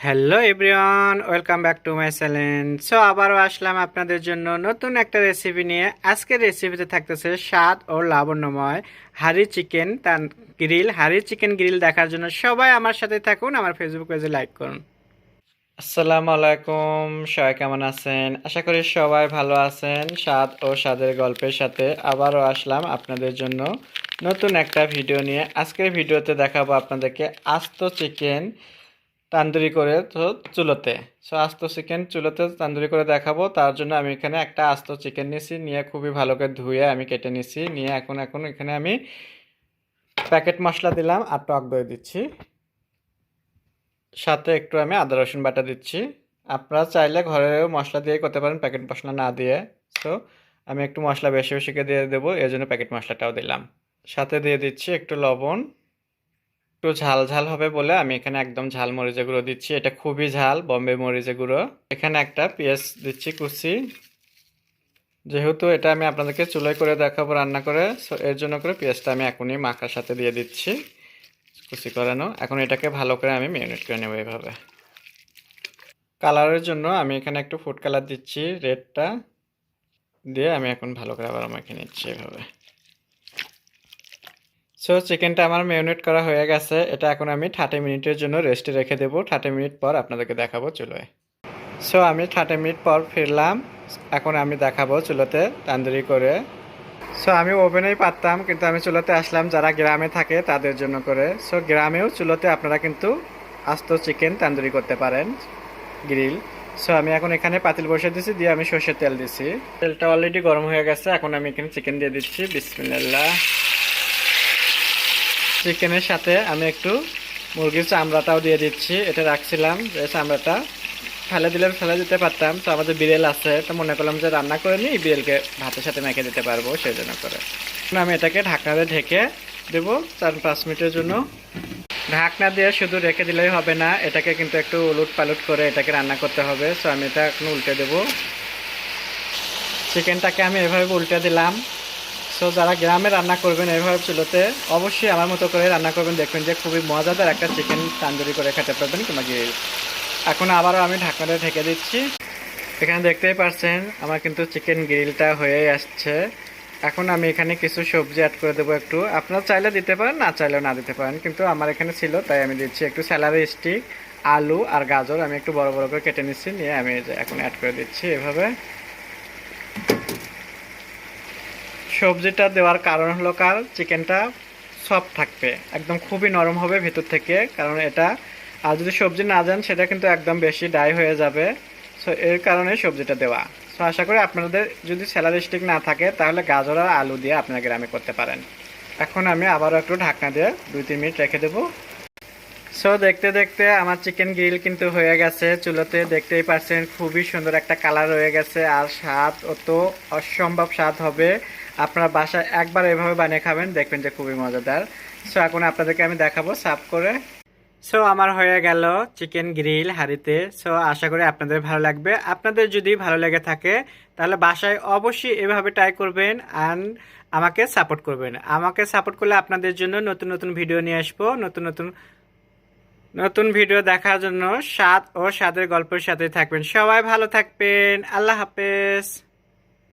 Hello everyone, welcome back to my channel. So আবারও আসলাম আপনাদের জন্য নতুন একটা রেসিপি নিয়ে। আজকের রেসিপিতে থাকতেছে স্বাদ ও লাবণ্যময় হাঁড়ি চিকেন গ্রিল দেখার জন্য সবাই আমার সাথে থাকুন, আমার ফেসবুক পেজে লাইক করুন। আসসালামু আলাইকুম, সবাই কেমন আছেন? আশা করি সবাই ভালো আছেন। স্বাদ ও স্বাদের গল্পের সাথে আবারও আসলাম আপনাদের জন্য নতুন একটা ভিডিও নিয়ে। আজকের ভিডিওতে দেখাবো আপনাদেরকে আস্ত চিকেন তান্দুরি করে চুলোতে। আস্ত চিকেন চুলোতে তান্দুরি করে দেখাবো। তার জন্য আমি এখানে একটা আস্ত চিকেন নিয়েছি, নিয়ে খুবই ভালো করে ধুয়ে আমি কেটে নিছি। নিয়ে এখন এখানে আমি প্যাকেট মশলা দিলাম আর টক দই দিচ্ছি, সাথে একটু আমি আদা রসুন বাটা দিচ্ছি। আপনারা চাইলে ঘরেও মশলা দিয়ে করতে পারেন, প্যাকেট মশলা না দিয়ে। সো আমি একটু মশলা বেশি বেশি করে দিয়ে দেবো, এই জন্য প্যাকেট মশলাটাও দিলাম। সাথে দিয়ে দিচ্ছি একটু লবণ। একটু ঝাল ঝাল হবে বলে আমি এখানে একদম ঝাল মরিচের গুঁড়ো দিচ্ছি, এটা খুবই ঝাল, বম্বে মরিচের গুঁড়ো। এখানে একটা পেঁয়াজ দিচ্ছি কুচি, যেহেতু এটা আমি আপনাদেরকে চুলায় করে দেখাবো রান্না করে, সো এর জন্য করে পেঁয়াজটা আমি এখনই মাখার সাথে দিয়ে দিচ্ছি কুচি করানো। এখন এটাকে ভালো করে আমি ম্যারিনেট করে নেবো। এইভাবে কালারের জন্য আমি এখানে একটু ফুড কালার দিচ্ছি, রেডটা দিয়ে আমি এখন ভালো করে আবার মেখে নিচ্ছি এভাবে। সো চিকেনটা আমার ম্যারিনেট করা হয়ে গেছে, এটা এখন আমি 30 মিনিটের জন্য রেস্টে রেখে দেবো। 30 মিনিট পর আপনাদেরকে দেখাবো চুলোয়। সো আমি 30 মিনিট পর ফিরলাম, এখন আমি দেখাবো চুলোতে তান্দুরি করে। সো আমি ওভেনেই পারতাম, কিন্তু আমি চুলোতে আসলাম যারা গ্রামে থাকে তাদের জন্য করে। সো গ্রামেও চুলোতে আপনারা কিন্তু আস্ত চিকেন তান্দুরি করতে পারেন, গ্রিল। সো আমি এখন এখানে পাতিল বসে দিয়েছি, দিয়ে আমি সর্ষের তেল দিচ্ছি। তেলটা অলরেডি গরম হয়ে গেছে, এখন আমি এখানে চিকেন দিয়ে দিচ্ছি। বিসমিল্লাহ। চিকেনের সাথে আমি একটু মুরগির চামড়াটাও দিয়ে দিচ্ছি, এটা রাখছিলাম, যে চামড়াটা ফেলে দিলে ফেলে দিতে পারতাম। তো আমাদের বিড়াল আছে, তো মনে করলাম যে রান্না করে নিই, বিড়ালকে ভাতের সাথে মেখে দিতে পারবো, সেই জন্য করে আমি এটাকে ঢাকনা দিয়ে ঢেকে দেবো 4-5 মিনিটের জন্য। ঢাকনা দিয়ে শুধু রেখে দিলেই হবে না, এটাকে কিন্তু একটু উলট পালট করে এটাকে রান্না করতে হবে। সো আমি এটা এখন উল্টে দেবো। চিকেনটাকে আমি এভাবে উল্টে দিলাম। সো যারা গ্রামে রান্না করবেন এভাবে চুলোতে, অবশ্যই আমার মতো করে রান্না করবেন, দেখবেন যে খুবই মজাদার একটা চিকেন তান্দুরি করে খেতে পারবেন কিংবা গ্রিল। এখন আবারও আমি ঢাকনাটা ঢেকে দিচ্ছি। এখানে দেখতেই পাচ্ছেন আমার কিন্তু চিকেন গ্রিলটা হয়েই আসছে। এখন আমি এখানে কিছু সবজি অ্যাড করে দেবো একটু, আপনারা চাইলে দিতে পারেন, না চাইলেও না দিতে পারেন, কিন্তু আমার এখানে ছিল তাই আমি দিচ্ছি। একটু স্যালারি স্টিক, আলু আর গাজর আমি একটু বড় বড় করে কেটে নিচ্ছি, নিয়ে আমি এখন অ্যাড করে দিচ্ছি এভাবে। সবজিটা দেওয়ার কারণ হলো চিকেনটা সফট থাকবে, একদম খুবই নরম হবে ভেতর থেকে, কারণ এটা আর যদি সবজি না দেন সেটা কিন্তু একদম বেশি ড্রাই হয়ে যাবে। সো এর কারণে সবজিটা দেওয়া। সো আশা করি আপনাদের যদি স্যালাড স্টিক না থাকে তাহলে গাজর আর আলু দিয়ে আপনারা গ্রামে করতে পারেন। এখন আমি আবারও একটু ঢাকনা দিয়ে 2-3 মিনিট রেখে দেবো। সো দেখতে দেখতে আমার চিকেন গ্রিল কিন্তু হয়ে গেছে চুলোতে, দেখতেই পাচ্ছেন খুবই সুন্দর একটা কালার হয়ে গেছে, আর স্বাদ তো অসম্ভব স্বাদ হবে। আপনারা বাসায় একবার এভাবে বানিয়ে খাবেন, দেখবেন যে খুবই মজাদার। সো এখন আপনাদেরকে আমি দেখাবো সার্ভ করে। সো আমার হয়ে গেল চিকেন গ্রিল হাঁড়িতে। সো আশা করি আপনাদের ভালো লাগবে। আপনাদের যদি ভালো লেগে থাকে তাহলে বাসায় অবশ্যই এভাবে ট্রাই করবেন, অ্যান্ড আমাকে সাপোর্ট করবেন। আমাকে সাপোর্ট করলে আপনাদের জন্য নতুন নতুন ভিডিও নিয়ে আসবো। নতুন নতুন নতুন ভিডিও দেখার জন্য স্বাদ ও স্বাদের গল্পের সাথে থাকবেন। সবাই ভালো থাকবেন। আল্লাহ হাফেজ।